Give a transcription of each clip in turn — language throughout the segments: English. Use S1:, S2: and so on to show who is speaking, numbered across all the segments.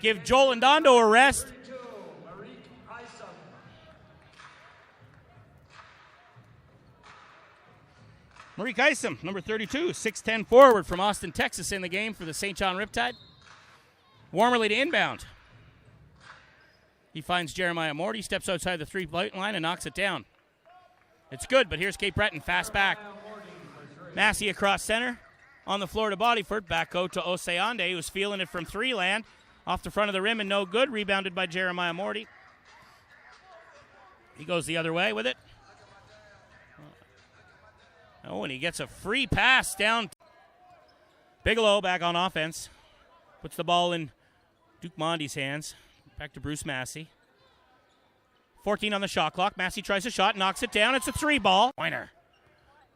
S1: give Joel Ndondo a rest. Mareik ISOM, number 32, 6'10 forward from Austin, Texas, in the game for the St. John Riptide. Warmerly to inbound. He finds Jeremiah Morty, steps outside the three-point line and knocks it down. It's good, but here's Cape Breton, fast back. Massey across center. On the floor to Bodyford. Back out to Oseande, who's feeling it from three land. Off the front of the rim and no good. Rebounded by Jeremiah Morty. He goes the other way with it. Oh, and he gets a free pass down. Bigelow back on offense. Puts the ball in Duke Mondy's hands. Back to Bruce Massey. 14 on the shot clock. Massey tries a shot, knocks it down. It's a three ball. Pointer.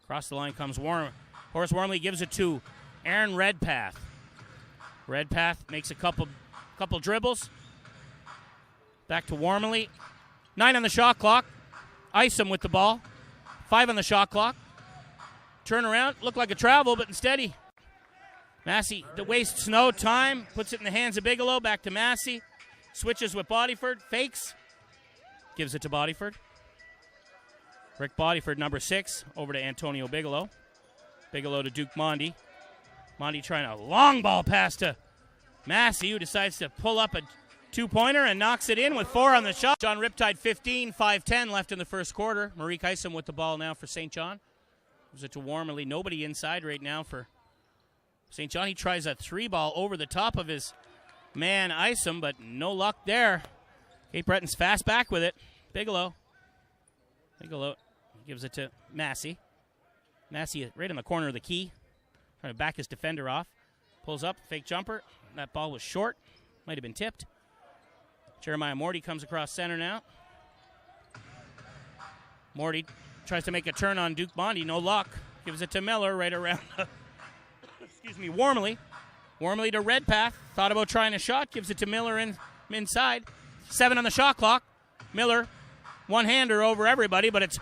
S1: Across the line comes Horace Wormley, gives it to Aaron Redpath. Redpath makes a couple dribbles. Back to Wormley. 9 on the shot clock. ISOM with the ball. 5 on the shot clock. Turn around, looked like a travel, but instead Massey wastes no time, puts it in the hands of Bigelow, back to Massey, switches with Bodyford, fakes, gives it to Bodyford. Rick Bodyford, number 6, over to Antonio Bigelow. Bigelow to Duke Mondy. Mondy trying a long ball pass to Massey, who decides to pull up a two-pointer and knocks it in with 4 on the shot. John Riptide 15, 5-10 left in the first quarter. Mareik ISOM with the ball now for St. John. Gives it to Wormley. Nobody inside right now for St. John. He tries a three ball over the top of his man ISOM, but no luck there. Cape Breton's fast back with it. Bigelow gives it to Massey. Massey right in the corner of the key. Trying to back his defender off. Pulls up, fake jumper. That ball was short. Might have been tipped. Jeremiah Morty comes across center now. Morty tries to make a turn on Duke Mondy. No luck. Gives it to Miller right around Wormley. Wormley to Redpath. Thought about trying a shot. Gives it to Miller inside. 7 on the shot clock. Miller, one-hander over everybody, but it's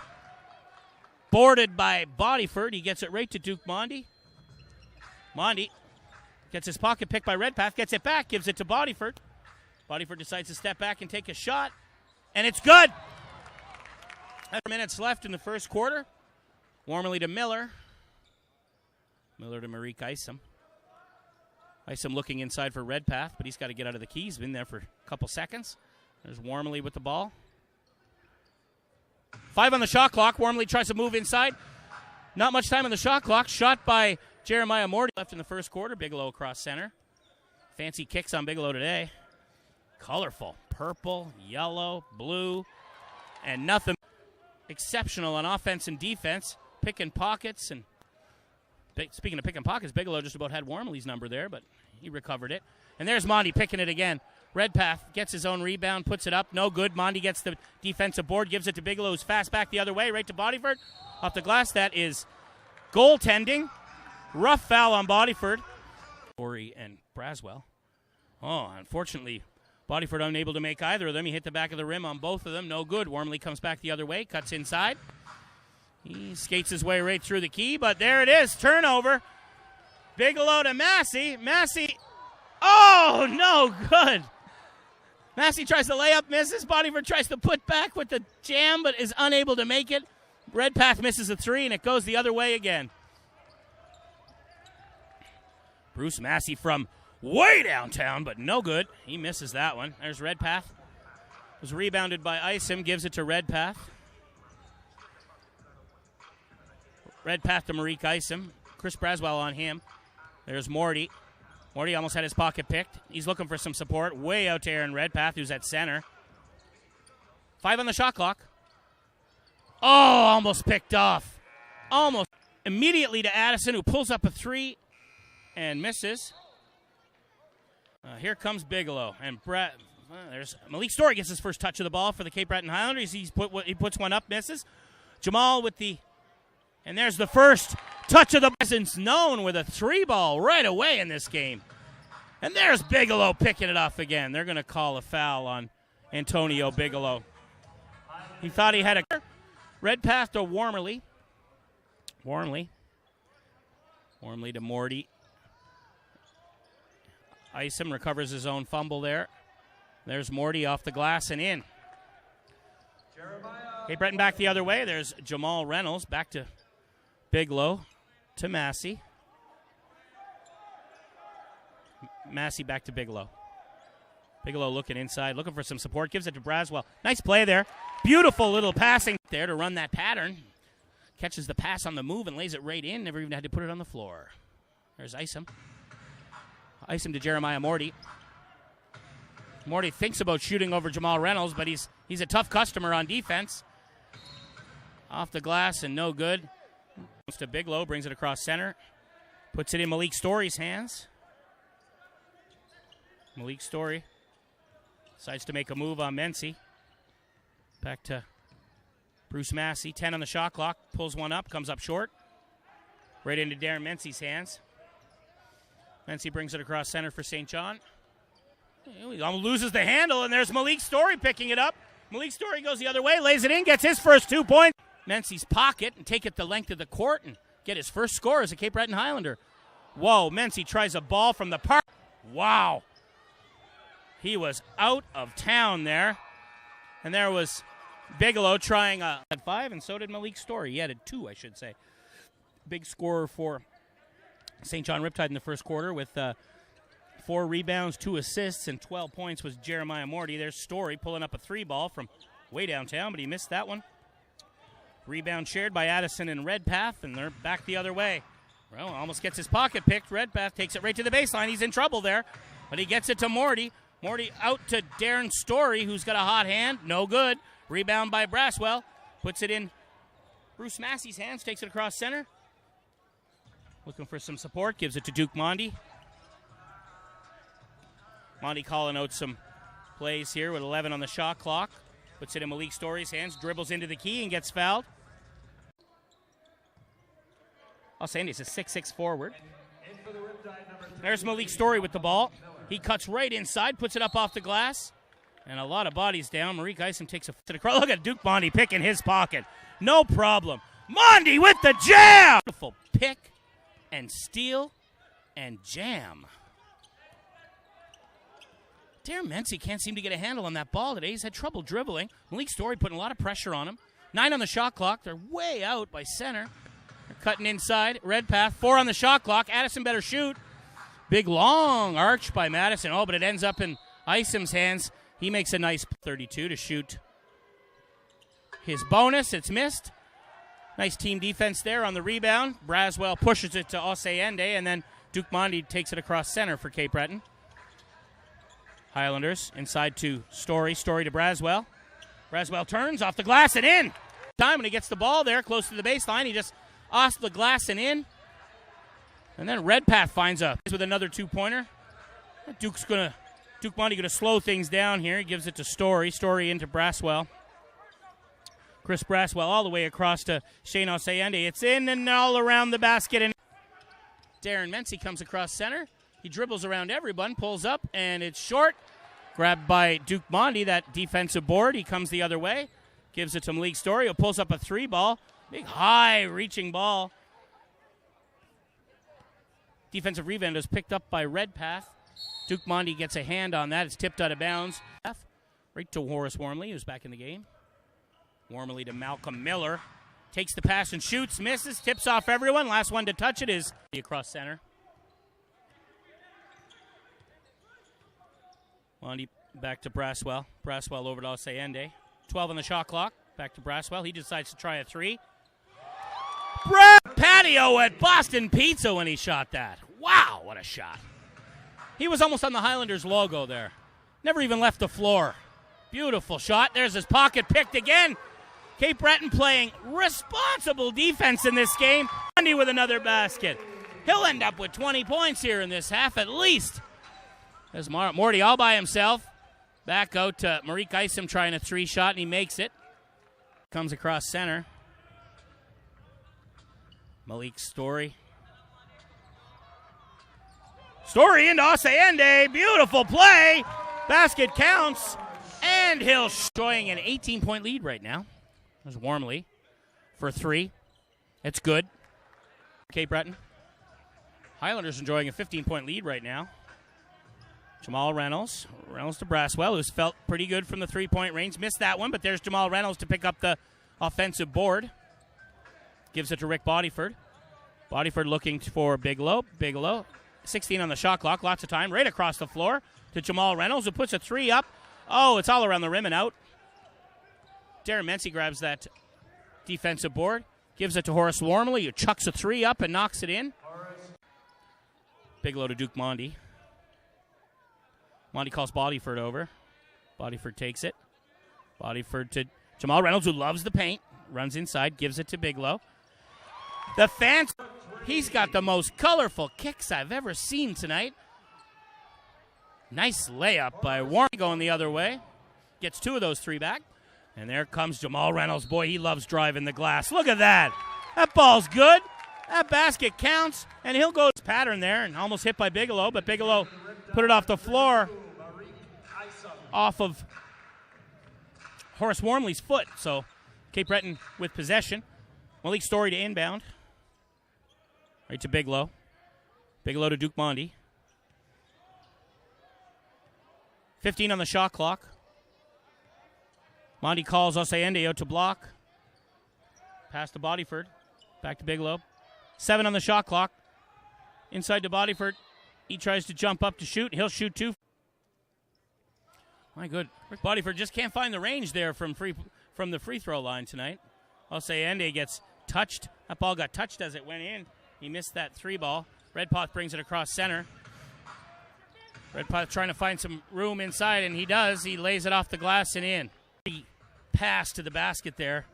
S1: boarded by Bodyford. He gets it right to Duke Mondy. Mondy gets his pocket picked by Redpath. Gets it back. Gives it to Bodyford. Bodyford decides to step back and take a shot. And it's good. 4 minutes left in the first quarter. Wormley to Miller. Miller to Mareik ISOM. ISOM looking inside for Redpath, but he's got to get out of the key. He's been there for a couple seconds. There's Wormley with the ball. 5 on the shot clock. Wormley tries to move inside. Not much time on the shot clock. Shot by Jeremiah Morty. Left in the first quarter. Bigelow across center. Fancy kicks on Bigelow today. Colorful. Purple, yellow, blue, and nothing. Exceptional on offense and defense. Picking pockets. And speaking of picking pockets, Bigelow just about had Wormley's number there, but he recovered it. And there's Mondy picking it again. Redpath gets his own rebound, puts it up. No good. Mondy gets the defensive board, gives it to Bigelow, who's fast back the other way, right to Bodyford. Off the glass, that is goaltending. Rough foul on Bodyford. Corey and Braswell. Oh, unfortunately, Bodyford unable to make either of them. He hit the back of the rim on both of them. No good. Wormley comes back the other way, cuts inside. He skates his way right through the key, but there it is. Turnover. Bigelow to Massey. Massey. Oh, no good. Massey tries to lay up, misses. Bodyford tries to put back with the jam, but is unable to make it. Redpath misses a 3, and it goes the other way again. Bruce Massey from way downtown, but no good. He misses that one. There's Redpath. It was rebounded by ISOM, gives it to Redpath. Redpath to Mareik ISOM. Chris Braswell on him. There's Morty. Morty almost had his pocket picked. He's looking for some support. Way out to Aaron Redpath, who's at center. 5 on the shot clock. Oh, almost picked off. Almost. Immediately to Addison, who pulls up a 3 and misses. Here comes Bigelow. And there's Malik Story gets his first touch of the ball for the Cape Breton Highlanders. He puts one up, misses. Jamal with the... And there's the first touch of the presence known with a 3-ball right away in this game. And there's Bigelow picking it off again. They're going to call a foul on Antonio Bigelow. He thought he had a... Redpath to Wormley. Wormley to Morty. Isom recovers his own fumble there. There's Morty off the glass and in. Cape Breton back the other way. There's Jamal Reynolds back to Bigelow to Massey. Massey back to Bigelow. Bigelow looking inside, looking for some support. Gives it to Braswell. Nice play there. Beautiful little passing there to run that pattern. Catches the pass on the move and lays it right in. Never even had to put it on the floor. There's Isom. Isom to Jeremiah Morty. Morty thinks about shooting over Jamal Reynolds, but he's a tough customer on defense. Off the glass and no good. Goes to Bigelow, brings it across center. Puts it in Malik Story's hands. Malik Story decides to make a move on Mency. Back to Bruce Massey. 10 on the shot clock. Pulls one up, comes up short. Right into Darren Mency's hands. Mency brings it across center for St. John. He almost loses the handle, and there's Malik Story picking it up. Malik Story goes the other way, lays it in, gets his first 2 points. Mency's pocket and take it the length of the court and get his first score as a Cape Breton Highlander. Whoa, Mency tries a ball from the park. Wow. He was out of town there. And there was Bigelow trying at 5, and so did Malik Story. He added 2, I should say. Big scorer for St. John Riptide in the first quarter with 4 rebounds, 2 assists, and 12 points was Jeremiah Morty. There's Story pulling up a 3 ball from way downtown, but he missed that one. Rebound shared by Addison and Redpath, and they're back the other way. Well, almost gets his pocket picked. Redpath takes it right to the baseline. He's in trouble there, but he gets it to Morty. Morty out to Darren Story, who's got a hot hand. No good. Rebound by Braswell. Puts it in Bruce Massey's hands, takes it across center. Looking for some support, gives it to Duke Mondi. Mondi calling out some plays here with 11 on the shot clock. Puts it in Malik Story's hands, dribbles into the key and gets fouled. Los Andes is 6'6" forward. There's Malik Story with the ball. He cuts right inside, puts it up off the glass. And a lot of bodies down. Marek Isom takes a to the cross. Look at Duke Mondi picking his pocket. No problem. Mondi with the jam! Beautiful pick and steal and jam. Darren Mency can't seem to get a handle on that ball today. He's had trouble dribbling. Malik Story putting a lot of pressure on him. 9 on the shot clock. They're way out by center. They're cutting inside. Redpath. 4 on the shot clock. Addison better shoot. Big long arch by Madison. Oh, but it ends up in Isom's hands. He makes a nice 32 to shoot his bonus. It's missed. Nice team defense there on the rebound. Braswell pushes it to Osayende, and then Duke Mondi takes it across center for Cape Breton. Highlanders inside to Story. Story to Braswell. Braswell turns off the glass and in. Time when he gets the ball there close to the baseline. He just off the glass and in. And then Redpath finds with another 2-pointer. Duke Mondi gonna slow things down here. He gives it to Story. Story into Braswell. Chris Braswell all the way across to Shane Osayende. It's in and all around the basket. And Darren Mency comes across center. He dribbles around everyone, pulls up, and it's short. Grabbed by Duke Mondi, that defensive board. He comes the other way. Gives it to Malik Story, who pulls up a 3 ball. Big, high, reaching ball. Defensive rebound is picked up by Redpath. Duke Mondi gets a hand on that. It's tipped out of bounds. Right to Horace Wormley, who's back in the game. Wormley to Malcolm Miller. Takes the pass and shoots, misses, tips off everyone. Last one to touch it is across center. Mondi back to Braswell. Braswell over to Osayende. 12 on the shot clock. Back to Braswell. He decides to try a 3. Patio at Boston Pizza when he shot that. Wow, what a shot. He was almost on the Highlanders logo there. Never even left the floor. Beautiful shot. There's his pocket picked again. Cape Breton playing responsible defense in this game. Mondi with another basket. He'll end up with 20 points here in this half at least. There's Morty all by himself. Back out to Marek Isom trying a 3 shot, and he makes it. Comes across center. Malik Story. Story into Osayende. Beautiful play. Basket counts. And he'll showing an 18-point lead right now. There's Wormley for 3. It's good. Cape Breton. Highlanders enjoying a 15-point lead right now. Jamal Reynolds. Reynolds to Braswell, who's felt pretty good from the three-point range. Missed that one, but there's Jamal Reynolds to pick up the offensive board. Gives it to Rick Bodyford. Bodyford looking for Bigelow. Bigelow, 16 on the shot clock. Lots of time. Right across the floor to Jamal Reynolds, who puts a three up. Oh, it's all around the rim and out. Darren Mency grabs that defensive board. Gives it to Horace Wormley, who chucks a three up and knocks it in. Bigelow to Duke Mondy. Monty calls Bodyford over. Bodyford takes it. Bodyford to Jamal Reynolds, who loves the paint. Runs inside, gives it to Bigelow. The fans, he's got the most colorful kicks I've ever seen tonight. Nice layup by Warren going the other way. Gets two of those three back. And there comes Jamal Reynolds. Boy, he loves driving the glass. Look at that. That ball's good. That basket counts. And he'll go his pattern there and almost hit by Bigelow. But Bigelow put it off the floor off of Horace Wormley's foot. So Cape Breton with possession. Malik Story to inbound. Right to Bigelow. Bigelow to Duke Mondy. 15 on the shot clock. Monty calls Osayende out to block. Pass to Bodyford. Back to Bigelow. 7 on the shot clock. Inside to Bodyford. He tries to jump up to shoot. He'll shoot two. My good. Rick Bodyford just can't find the range there from the free throw line tonight. Osayende gets touched. That ball got touched as it went in. He missed that three ball. Redpath brings it across center. Redpath trying to find some room inside, and he does. He lays it off the glass and in. He pass to the basket there.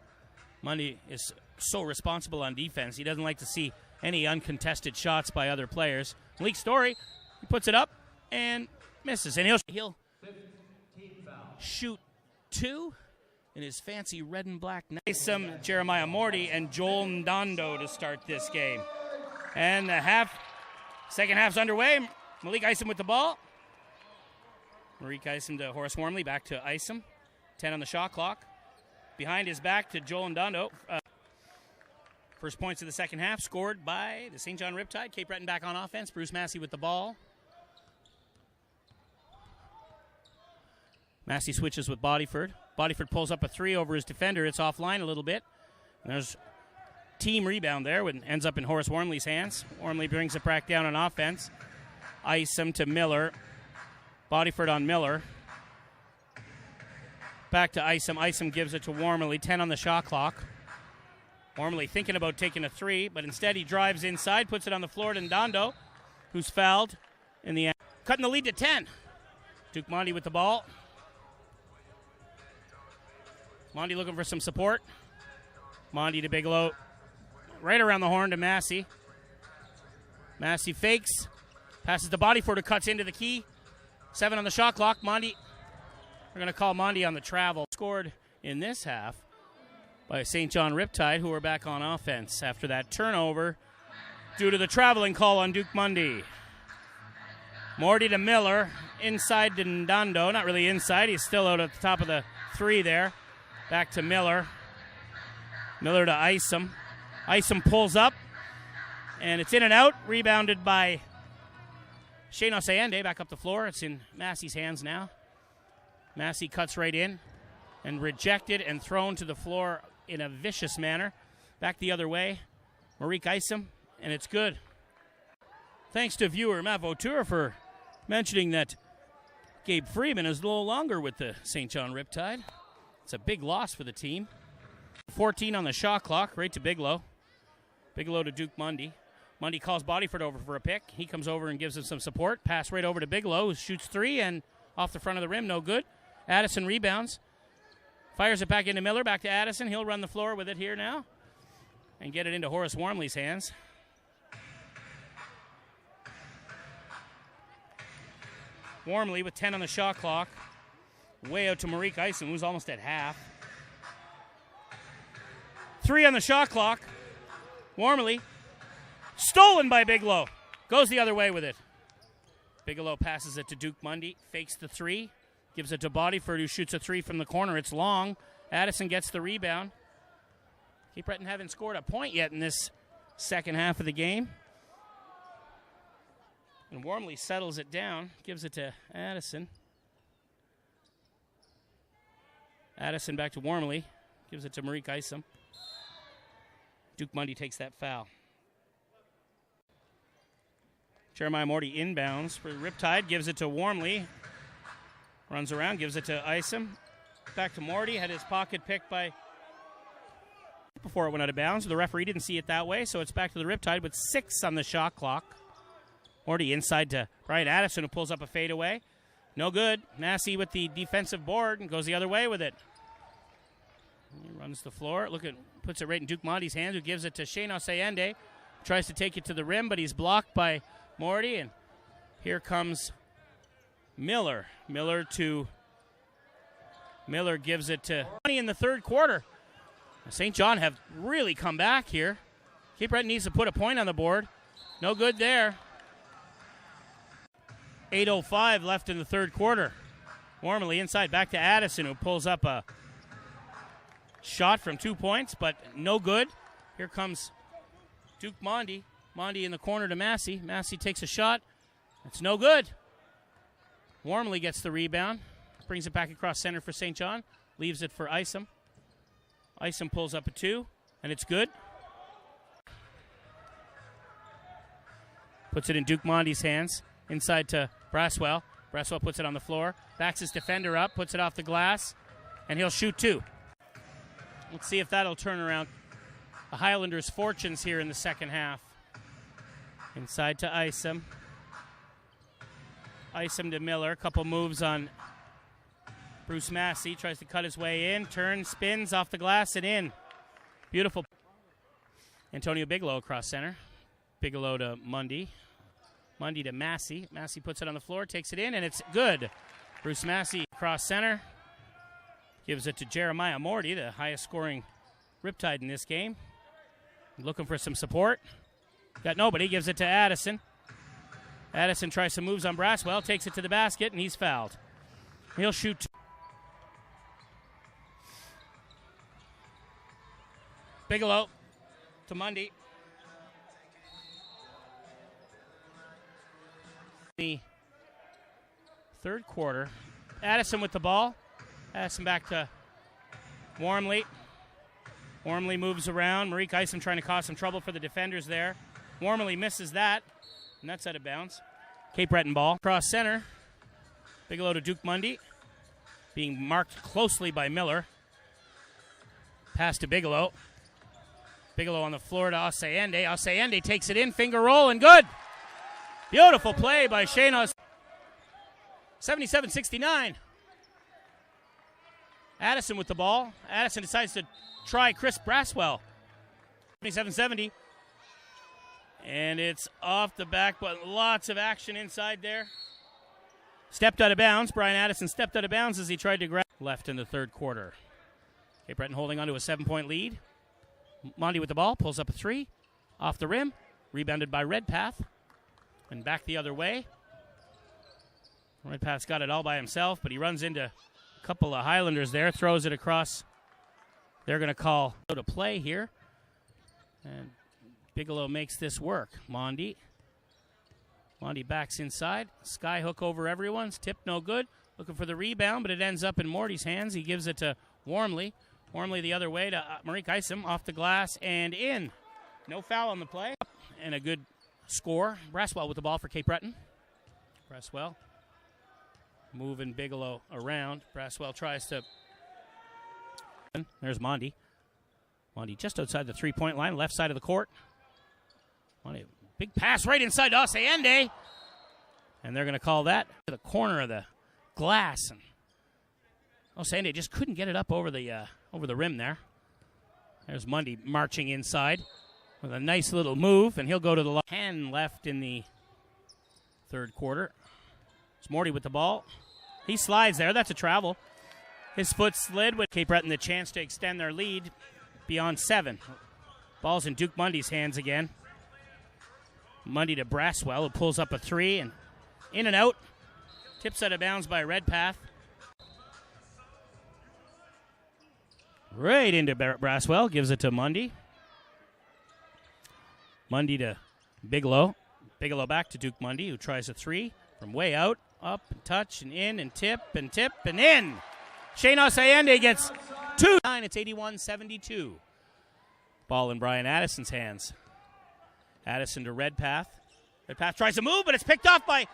S1: Mundy is so responsible on defense. He doesn't like to see any uncontested shots by other players. Malik Story, he puts it up and misses. And he'll shoot two in his fancy red and black. ISOM Jeremiah Morty and Joel Ndondo to start this game. And the second half's underway. Malik ISOM with the ball. Mareik ISOM to Horace Wormley, back to ISOM. 10 on the shot clock. Behind his back to Joel Ndondo. First points of the second half scored by the St. John Riptide. Cape Breton back on offense. Bruce Massey with the ball. Massey switches with Bodyford. Bodyford pulls up a three over his defender. It's offline a little bit. And there's team rebound there, when ends up in Horace Wormley's hands. Wormley brings it back down on offense. ISOM to Miller. Bodyford on Miller. Back to ISOM. ISOM gives it to Wormley. 10 on the shot clock. Wormley thinking about taking a three, but instead he drives inside, puts it on the floor to Ndondo, who's fouled in the end. Cutting the lead to 10. Duke Mondy with the ball. Mondy looking for some support. Mondy to Bigelow. Right around the horn to Massey. Massey fakes. Passes to Bodyford, who cuts into the key. 7 on the shot clock. Mondy. We're going to call Mondy on the travel. Scored in this half by St. John Riptide, who are back on offense after that turnover due to the traveling call on Duke Mondy. Morty to Miller. Inside to Ndondo. Not really inside. He's still out at the top of the three there. Back to Miller. Miller to ISOM. ISOM pulls up, and it's in and out. Rebounded by Shane Osayende. Back up the floor. It's in Massey's hands now. Massey cuts right in and rejected and thrown to the floor in a vicious manner. Back the other way. Mareik ISOM, and it's good. Thanks to viewer Matt Vautour for mentioning that Gabe Freeman is no longer with the St. John Riptide. It's a big loss for the team. 14 on the shot clock, right to Bigelow. Bigelow to Duke Mondy. Mondy calls Bodyford over for a pick. He comes over and gives him some support. Pass right over to Bigelow, who shoots three, and off the front of the rim, no good. Addison rebounds. Fires it back into Miller, back to Addison. He'll run the floor with it here now and get it into Horace Wormley's hands. Wormley with 10 on the shot clock. Way out to Mareik ISOM, who's almost at half. 3 on the shot clock. Wormley. Stolen by Bigelow. Goes the other way with it. Bigelow passes it to Duke Mondy. Fakes the three. Gives it to Bodyford, who shoots a three from the corner. It's long. Addison gets the rebound. Cape Breton haven't scored a point yet in this second half of the game. And Wormley settles it down, gives it to Addison. Addison back to Wormley, gives it to Mareik ISOM. Duke Mundy takes that foul. Jeremiah Morty inbounds for Riptide, gives it to Wormley. Runs around, gives it to ISOM. Back to Morty, had his pocket picked by before it went out of bounds. The referee didn't see it that way, so it's back to the Riptide with 6 on the shot clock. Morty inside to Brian Addison, who pulls up a fadeaway. No good. Massey with the defensive board and goes the other way with it. He runs the floor. Puts it right in Duke Monty's hands, who gives it to Shane Osayende. Tries to take it to the rim, but he's blocked by Morty. And here comes Miller. Miller gives it to in the third quarter. St. John have really come back here. Cape Breton needs to put a point on the board. No good there. 8:05 left in the third quarter. Wormley inside, back to Addison, who pulls up a shot from 2 points, but no good. Here comes Duke Mondy. Mondy in the corner to Massey. Massey takes a shot. It's no good. Wormley gets the rebound. Brings it back across center for St. John. Leaves it for ISOM. ISOM pulls up a 2, and it's good. Puts it in Duke Mondy's hands. Inside to Braswell. Braswell puts it on the floor. Backs his defender up. Puts it off the glass. And he'll shoot 2. Let's see if that'll turn around the Highlanders' fortunes here in the second half. Inside to ISOM. ISOM to Miller. A couple moves on Bruce Massey. Tries to cut his way in. Turns, spins off the glass and in. Beautiful. Antonio Bigelow across center. Bigelow to Mundy. Mundy to Massey. Massey puts it on the floor, takes it in, and it's good. Bruce Massey across center. Gives it to Jeremiah Morty, the highest scoring Riptide in this game. Looking for some support. Got nobody. Gives it to Addison. Addison tries some moves on Braswell, takes it to the basket, and he's fouled. He'll shoot 2. Bigelow to Mundy. The third quarter. Addison with the ball. Addison back to Wormley. Wormley moves around. Mareik ISOM trying to cause some trouble for the defenders there. Wormley misses that, and that's out of bounds. Cape Breton ball. Cross center. Bigelow to Duke Mundy. Being marked closely by Miller. Pass to Bigelow. Bigelow on the floor to Osayende. Osayende takes it in. Finger roll and good. Beautiful play by Shane Osayende. 77-69. Addison with the ball. Addison decides to try Chris Braswell. 77-70. And it's off the back, but lots of action inside there. Stepped out of bounds. Brian Addison stepped out of bounds as he tried to grab. Left in the third quarter. Cape Breton holding on to a 7-point lead. Monty with the ball. Pulls up a 3. Off the rim. Rebounded by Redpath. And back the other way. Redpath's got it all by himself, but he runs into a couple of Highlanders there. Throws it across. They're going to call to play here. And Bigelow makes this work. Mondy backs inside. Skyhook over everyone's. Tip no good. Looking for the rebound, but it ends up in Morty's hands. He gives it to Wormley. Wormley the other way to Mareik ISOM. Off the glass and in. No foul on the play. And a good score. Braswell with the ball for Cape Breton. Braswell moving Bigelow around. Braswell tries to. There's Mondy. Mondy just outside the 3-point line, left side of the court. Mondy, big pass right inside to Osayende. And they're going to call that to the corner of the glass. And Osayende just couldn't get it up over the rim there. There's Mundy marching inside with a nice little move, and he'll go to the 10 left in the third quarter. It's Morty with the ball. He slides there. That's a travel. His foot slid with Cape Breton the chance to extend their lead beyond 7. Ball's in Duke Mundy's hands again. Mundy to Braswell, who pulls up a 3 and in and out. Tips out of bounds by Redpath. Right into Braswell, gives it to Mundy. Mundy to Bigelow. Bigelow back to Duke Mundy, who tries a three from way out, up and touch and in and tip and in. Shane Osayende gets 2. It's 81-72. Ball in Brian Addison's hands. Addison to Redpath. Redpath tries to move, but it's picked off by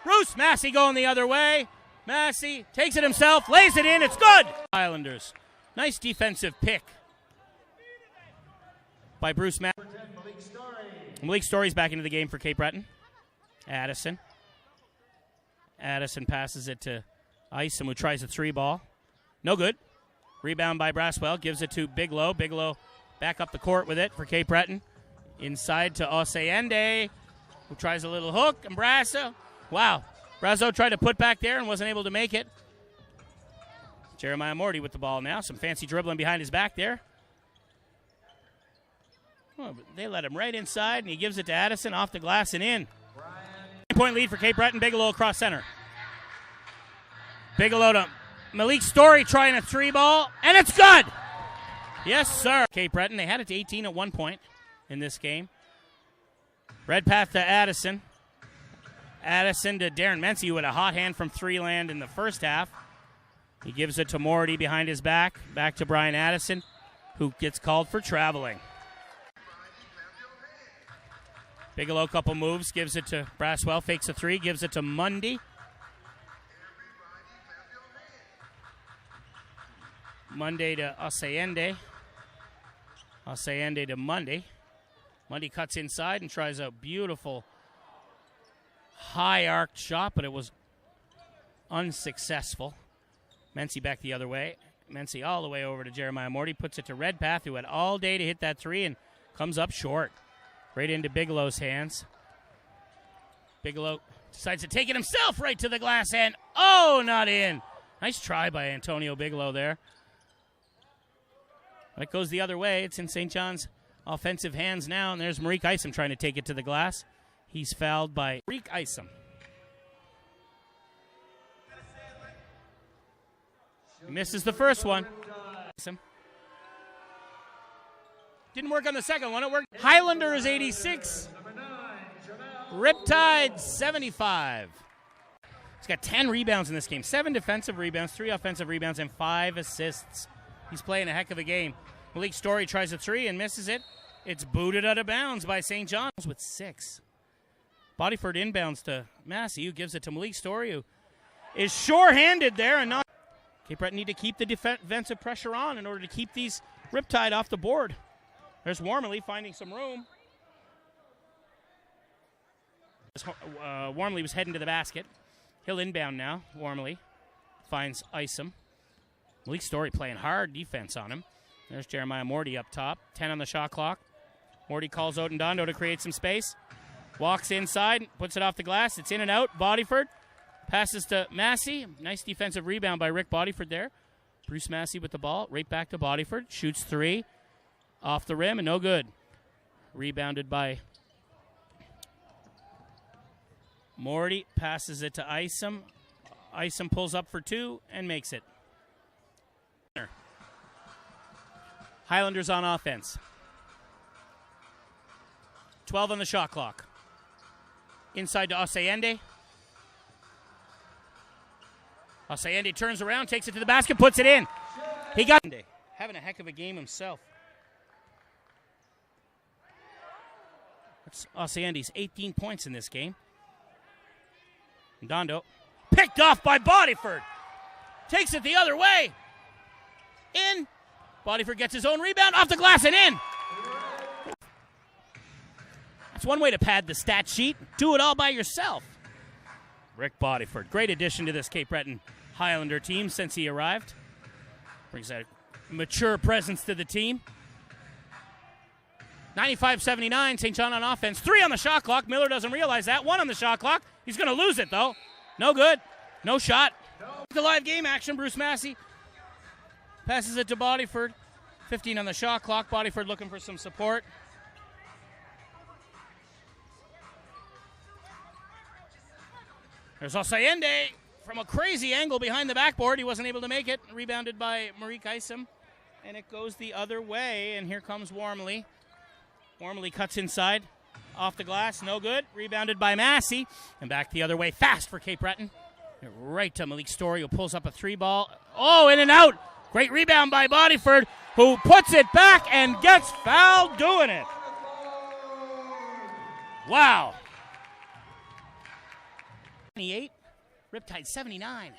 S1: Bruce Massey going the other way. Massey takes it himself, lays it in, it's good! Islanders. Nice defensive pick by Bruce Massey. Malik Story's back into the game for Cape Breton. Addison. Addison passes it to Isom, who tries a three ball. No good. Rebound by Braswell. Gives it to Bigelow. Bigelow back up the court with it for Cape Breton. Inside to Osayende, who tries a little hook. And Brasso. Wow. Brasso tried to put back there and wasn't able to make it. Jeremiah Morty with the ball now. Some fancy dribbling behind his back there. Oh, but they let him right inside, and he gives it to Addison off the glass and in. 9-point lead for Cape Breton. Bigelow across center. Bigelow to Malik Story trying a three ball, and it's good! Yes, sir. Cape Breton, they had it to 18 at one point in this game. Redpath to Addison. Addison to Darren Mency, who had a hot hand from three land in the first half. He gives it to Morty behind his back. Back to Brian Addison, who gets called for traveling. Bigelow, couple moves, gives it to Braswell, fakes a three, gives it to Mundy. Mundy to Osayende. Osayende to Mundy. Mundy cuts inside and tries a beautiful high arced shot, but it was unsuccessful. Mency back the other way. Mency all the way over to Jeremiah Morty, puts it to Redpath, who had all day to hit that three and comes up short. Right into Bigelow's hands. Bigelow decides to take it himself right to the glass and oh, not in. Nice try by Antonio Bigelow there. But it goes the other way. It's in St. John's offensive hands now, and there's Mareik Isom trying to take it to the glass. He's fouled by Mareik Isom. He misses the first one. Didn't work on the second one. It worked. Highlanders 86. Riptide 75. He's got 10 rebounds in this game. 7 defensive rebounds, 3 offensive rebounds, and 5 assists. He's playing a heck of a game. Malik Story tries a three and misses it. It's booted out of bounds by St. John's with 6. Bodyford inbounds to Massey, who gives it to Malik Story, who is sure-handed there and not. Cape Breton need to keep the defensive pressure on in order to keep these Riptide off the board. There's Wormley finding some room. Wormley was heading to the basket. He'll inbound now. Wormley finds Isom. Malik Story playing hard defense on him. There's Jeremiah Morty up top. 10 on the shot clock. Morty calls out Ndondo to create some space. Walks inside, puts it off the glass. It's in and out. Bodyford passes to Massey. Nice defensive rebound by Rick Bodyford there. Bruce Massey with the ball. Right back to Bodyford. Shoots three. Off the rim and no good. Rebounded by Morty. Passes it to Isom. Isom pulls up for 2 and makes it. Highlanders on offense. 12 on the shot clock. Inside to Osayende. Osayende turns around, takes it to the basket, puts it in. He got having a heck of a game himself. That's Osayende's 18 points in this game. Ndondo picked off by Bodyford. Takes it the other way. In. Bodyford gets his own rebound off the glass and in. That's one way to pad the stat sheet. Do it all by yourself. Rick Bodyford, great addition to this Cape Breton Highlander team since he arrived. Brings a mature presence to the team. 95-79, St. John on offense. 3 on the shot clock. Miller doesn't realize that. 1 on the shot clock. He's going to lose it, though. No good. No shot. The live game action. Bruce Massey passes it to Bodyford. 15 on the shot clock. Bodyford looking for some support. There's Osayende from a crazy angle behind the backboard. He wasn't able to make it. Rebounded by Mareik Isom. And it goes the other way. And here comes Wormley. Wormley cuts inside. off the glass, no good. Rebounded by Massey, and back the other way, fast for Cape Breton. Right to Malik Story, who pulls up a 3-ball. Oh, in and out. Great rebound by Bodyford, who puts it back and gets fouled doing it. Wow. 28, Riptide 79.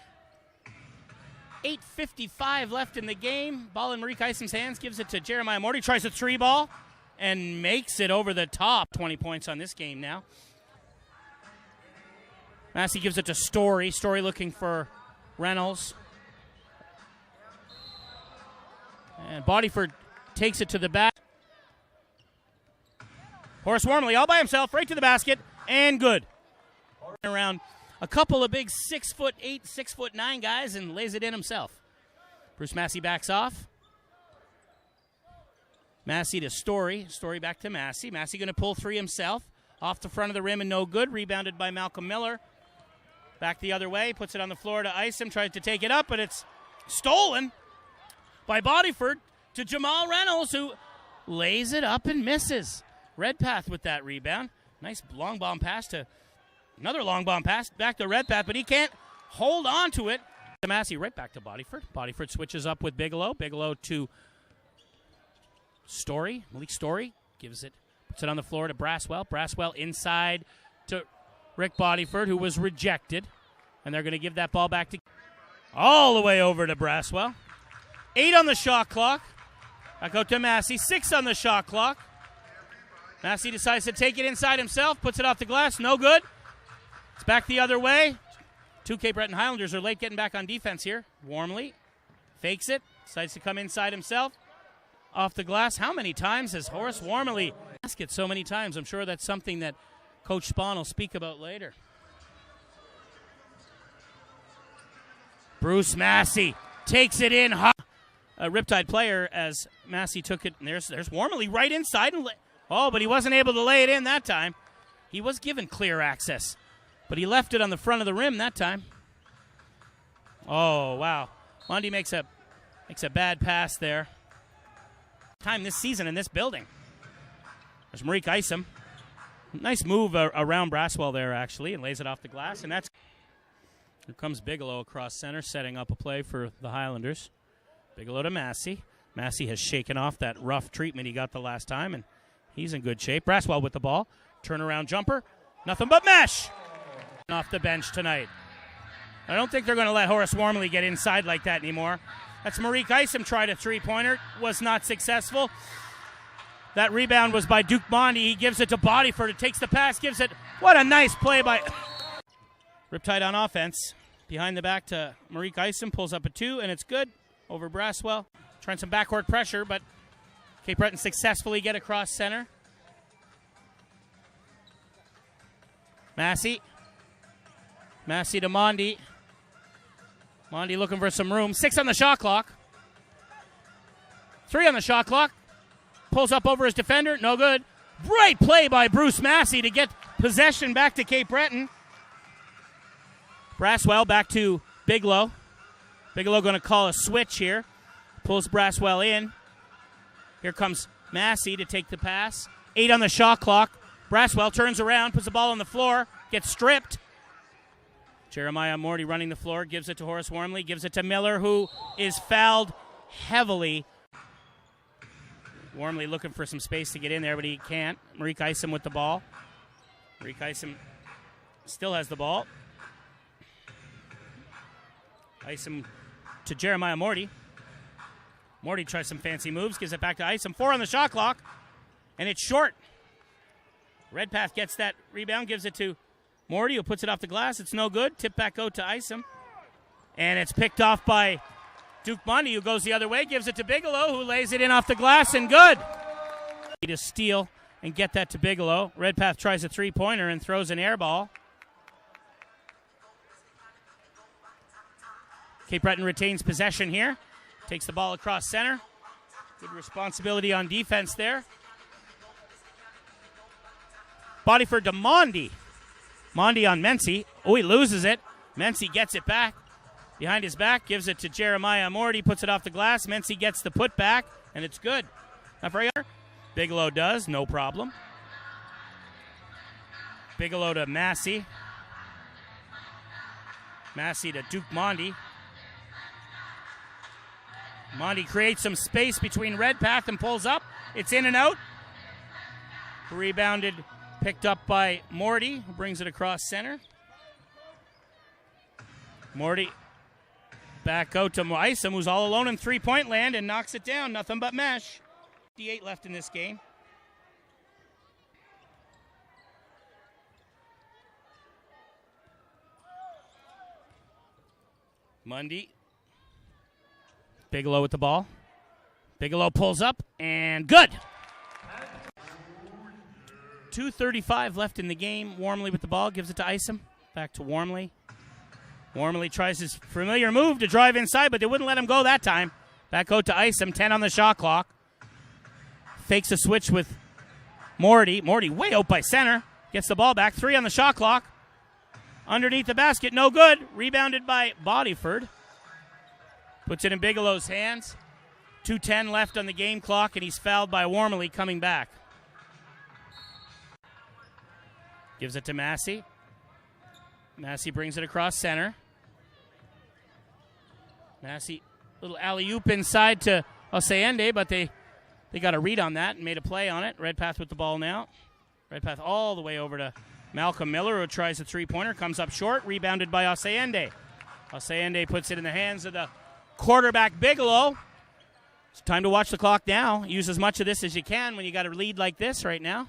S1: 8:55 left in the game. Ball in Mareik Isom's hands, gives it to Jeremiah Morty, tries a 3-ball and makes it over the top. 20 points on this game now. Massey gives it to Story. Story looking for Reynolds. And Bodyford takes it to the back. Horace Wormley all by himself, right to the basket, and good. Around a couple of big 6'8", 6'9" guys, and lays it in himself. Bruce Massey backs off. Massey to Story. Story back to Massey. Massey going to pull 3 himself. Off the front of the rim and no good. Rebounded by Malcolm Miller. Back the other way. Puts it on the floor to Isom. Tries to take it up, but it's stolen by Bodyford to Jamal Reynolds, who lays it up and misses. Redpath with that rebound. Nice long bomb pass to another long bomb pass back to Redpath, but he can't hold on to it. Massey right back to Bodyford. Bodyford switches up with Bigelow. Bigelow to Story. Malik Story gives it, puts it on the floor to Braswell. Braswell inside to Rick Bodyford, who was rejected. And they're going to give that ball back to all the way over to Braswell. 8 on the shot clock. Back out to Massey. 6 on the shot clock. Massey decides to take it inside himself, puts it off the glass, no good. It's back the other way. 2 Cape Breton Highlanders are late getting back on defense here. Wormley fakes it, decides to come inside himself. Off the glass. How many times has Horace Wormley asked it so many times? I'm sure that's something that Coach Spahn will speak about later. Bruce Massey takes it in. A Riptide player as Massey took it. And there's Wormley right inside. But he wasn't able to lay it in that time. He was given clear access, but he left it on the front of the rim that time. Oh, wow. Lundy makes a bad pass there. Time this season in this building. There's Mareik Isom. Nice move around Braswell there, actually, and lays it off the glass. And here comes Bigelow across center, setting up a play for the Highlanders. Bigelow to Massey. Massey has shaken off that rough treatment he got the last time, and he's in good shape. Braswell with the ball. Turnaround jumper. Nothing but mesh. Off the bench tonight. I don't think they're going to let Horace Wormley get inside like that anymore. That's Mareik Isom tried a 3-pointer. Was not successful. That rebound was by Duke Mondi. He gives it to Bodyford. It takes the pass. Gives it. What a nice play by Riptide on offense. Behind the back to Mareik Isom. Pulls up a 2, and it's good over Braswell. Trying some backcourt pressure, but Cape Breton successfully get across center. Massey. Massey to Mondi. Mondi looking for some room. 6 on the shot clock. 3 on the shot clock. Pulls up over his defender. No good. Great play by Bruce Massey to get possession back to Cape Breton. Braswell back to Bigelow. Bigelow going to call a switch here. Pulls Braswell in. Here comes Massey to take the pass. 8 on the shot clock. Braswell turns around, puts the ball on the floor, gets stripped. Jeremiah Morty running the floor, gives it to Horace Wormley, gives it to Miller, who is fouled heavily. Wormley looking for some space to get in there, but he can't. Mareik Isom with the ball. Mareik Isom still has the ball. Isom to Jeremiah Morty. Morty tries some fancy moves, gives it back to Isom. 4 on the shot clock, and it's short. Redpath gets that rebound, gives it to Morty, who puts it off the glass. It's no good. Tip back out to Isom. And it's picked off by Duke Mondi, who goes the other way, gives it to Bigelow, who lays it in off the glass, and good. To steal and get that to Bigelow. Redpath tries a 3-pointer and throws an air ball. Cape Breton retains possession here. Takes the ball across center. Good responsibility on defense there. Bodyford to Mondi. Mondi on Mency. Oh, he loses it. Mency gets it back. Behind his back, gives it to Jeremiah Morty, puts it off the glass. Mency gets the putback, and it's good. Not very hard. Bigelow does, no problem. Bigelow to Massey. Massey to Duke Mondi. Mondi creates some space between Redpath and pulls up. It's in and out. Rebounded, picked up by Morty, who brings it across center. Morty back out to ISOM, who's all alone in three-point land, and knocks it down. Nothing but mesh. 58 left in this game. Mundy. Bigelow with the ball. Bigelow pulls up, and good. 2:35 left in the game. Wormley with the ball, gives it to ISOM. Back to Wormley. Wormley tries his familiar move to drive inside, but they wouldn't let him go that time. Back out to ISOM, 10 on the shot clock. Fakes a switch with Morty. Morty way out by center. Gets the ball back, 3 on the shot clock. Underneath the basket, no good. Rebounded by Bodyford. Puts it in Bigelow's hands. 2:10 left on the game clock, and he's fouled by Wormley coming back. Gives it to Massey. Massey brings it across center. Massey, little alley-oop inside to Osayende, but they got a read on that and made a play on it. Redpath with the ball now. Redpath all the way over to Malcolm Miller, who tries a three-pointer, comes up short, rebounded by Osayende. Osayende puts it in the hands of the quarterback Bigelow. It's time to watch the clock now. Use as much of this as you can when you got a lead like this right now.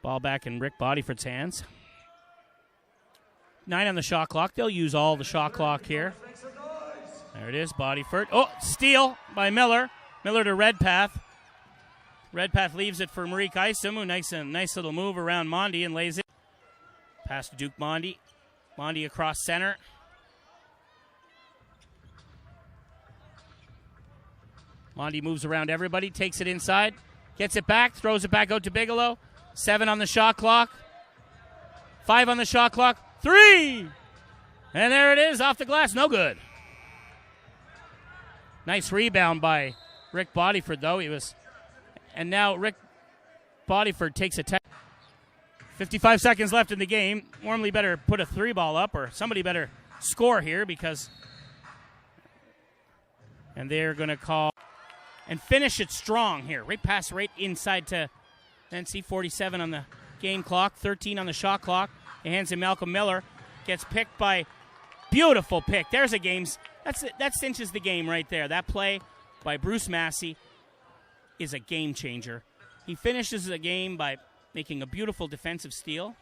S1: Ball back in Rick Bodyford's hands. 9 on the shot clock. They'll use all the shot clock here. There it is, Bodyford. Oh, steal by Miller. Miller to Redpath. Redpath leaves it for Marek ISOM, who nice little move around Mondi and lays it. Pass to Duke Mondi. Mondi across center. Mondi moves around everybody, takes it inside, gets it back, throws it back out to Bigelow. 7 on the shot clock. 5 on the shot clock. 3! And there it is, off the glass, no good. Nice rebound by Rick Bodyford, though. And now Rick Bodyford takes a 55 seconds left in the game. Wormley better put a 3-ball up, or somebody better score here, because... And they're going to call... And finish it strong here. Right pass right inside to NC. 47 on the game clock. 13 on the shot clock. He hands him Malcolm Miller. Gets picked by... Beautiful pick. There's a game. That cinches the game right there. That play by Bruce Massey is a game changer. He finishes the game by making a beautiful defensive steal.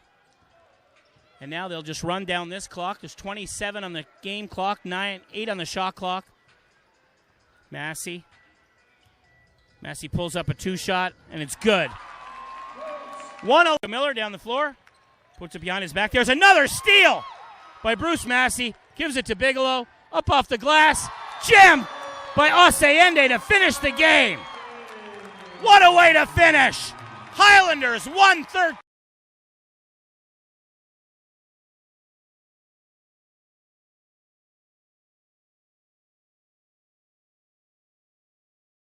S1: And now they'll just run down this clock. There's 27 on the game clock, 8 on the shot clock. Massey pulls up a 2-shot, and it's good. 1-0. Miller down the floor. Puts it behind his back. There's another steal by Bruce Massey. Gives it to Bigelow. Up off the glass. Jam by Osayende to finish the game. What a way to finish. Highlanders 1-13.